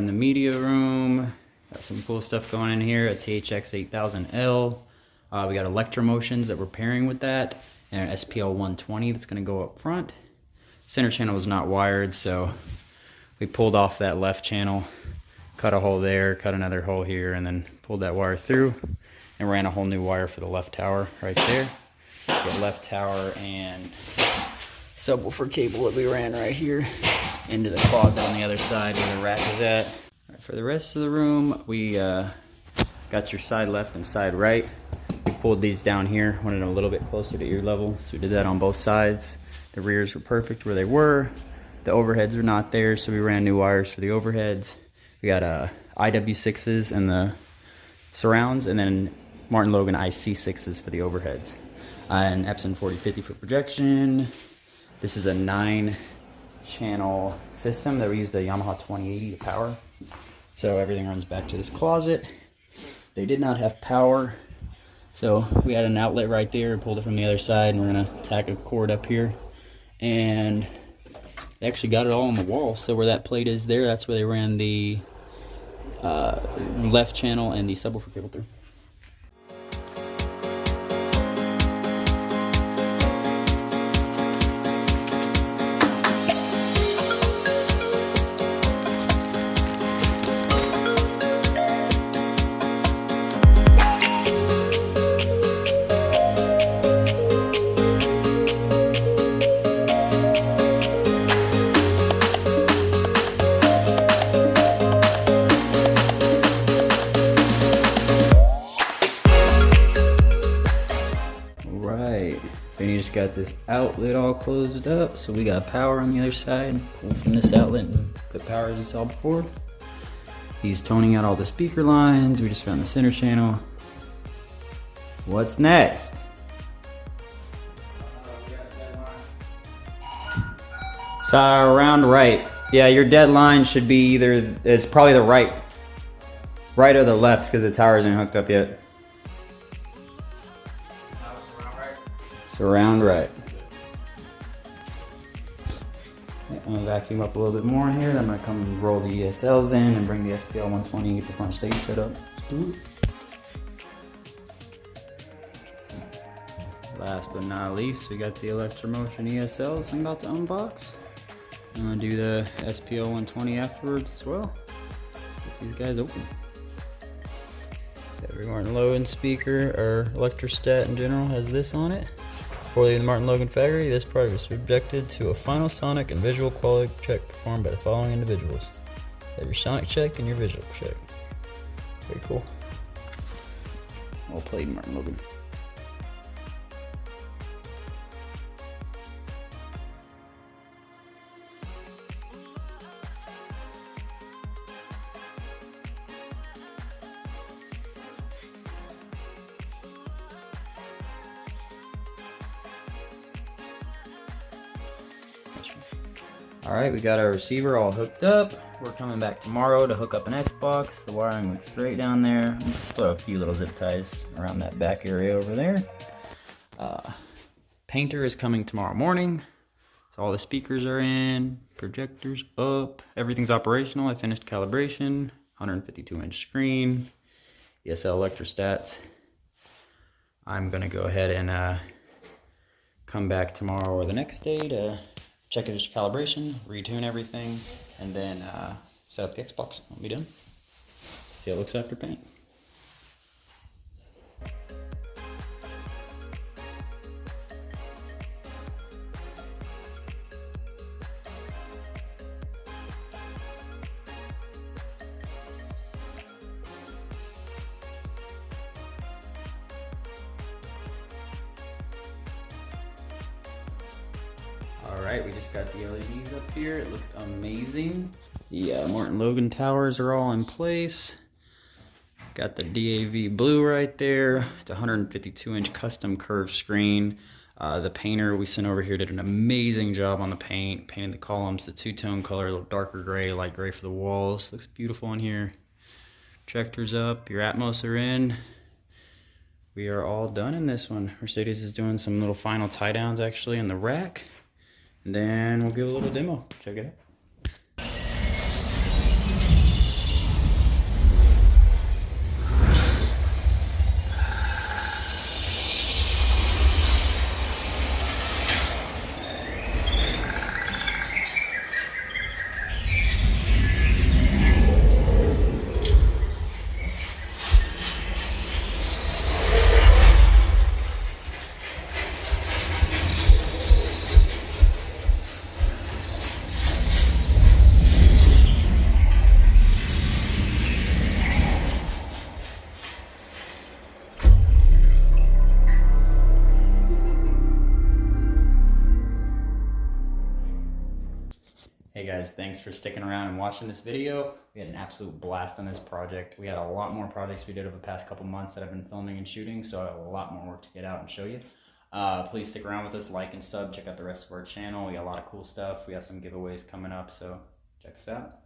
in the media room. Got some cool stuff going in here. A THX 8000L. We got electromotions that we're pairing with that, and an SPL 120 that's going to go up front. Center channel is not wired, so we pulled off that left channel, cut a hole there, cut another hole here, and then pulled that wire through and ran a whole new wire for the left tower right there. The left tower and subwoofer cable that we ran right here into the closet on the other side where the rack is at. Right, for the rest of the room, we got your side left and side right. We pulled these down here, wanted them a little bit closer to ear level, so we did that on both sides. The rears were perfect where they were. The overheads were not there, so we ran new wires for the overheads. We got IW6s and the surrounds, and then Martin Logan IC6s for the overheads. An Epson 4050 for projection. This is a 9-channel system that we used a Yamaha 2080 to power. So everything runs back to this closet. They did not have power, so we had an outlet right there, pulled it from the other side, and we're gonna tack a cord up here. And they actually got it all on the wall, so where that plate is there, that's where they ran the left channel and the subwoofer cable through. Then you just got this outlet all closed up, so we got power on the other side. Pull from this outlet and put power as you saw before. He's toning out all the speaker lines. We just found the center channel. What's next? So around right. Yeah, your dead line should be either, it's probably the right or the left because the tower isn't hooked up yet. Around right. I'm gonna vacuum up a little bit more in here. Then I'm gonna come roll the ESLs in and bring the SPL 120 and get the front stage set up. Last but not least, we got the Electromotion ESLs I'm about to unbox. I'm gonna do the SPL 120 afterwards as well. Get these guys open. Every Martin Logan speaker or electrostat in general has this on it. Before leaving the Martin Logan factory, this product was subjected to a final sonic and visual quality check performed by the following individuals. Have your sonic check and your visual check. Very cool. Well played, Martin Logan. Alright, we got our receiver all hooked up. We're coming back tomorrow to hook up an Xbox. The wiring looks great down there. Throw a few little zip ties around that back area over there. Painter is coming tomorrow morning. So all the speakers are in, projectors up, everything's operational. I finished calibration, 152-inch screen, ESL electrostats. I'm gonna go ahead and come back tomorrow or the next day to check its calibration, retune everything, and then set up the Xbox. I'll be done. See how it looks after paint. Alright, we just got the LEDs up here. It looks amazing. The Martin Logan towers are all in place. Got the DAV blue right there. It's a 152-inch custom curved screen. The painter we sent over here did an amazing job on the paint. Painted the columns, the two-tone color, a little darker gray, light gray for the walls. Looks beautiful in here. Projectors up, your Atmos are in. We are all done in this one. Mercedes is doing some little final tie downs actually in the rack. And then we'll give a little demo. Check it out. guys, thanks for sticking around and watching this video. We had an absolute blast on this project. We had a lot more projects we did over the past couple months that I've been filming and shooting, so I have a lot more work to get out and show you. Please stick around with us, like and sub, check out the rest of our channel. We got a lot of cool stuff. We got some giveaways coming up, so check us out.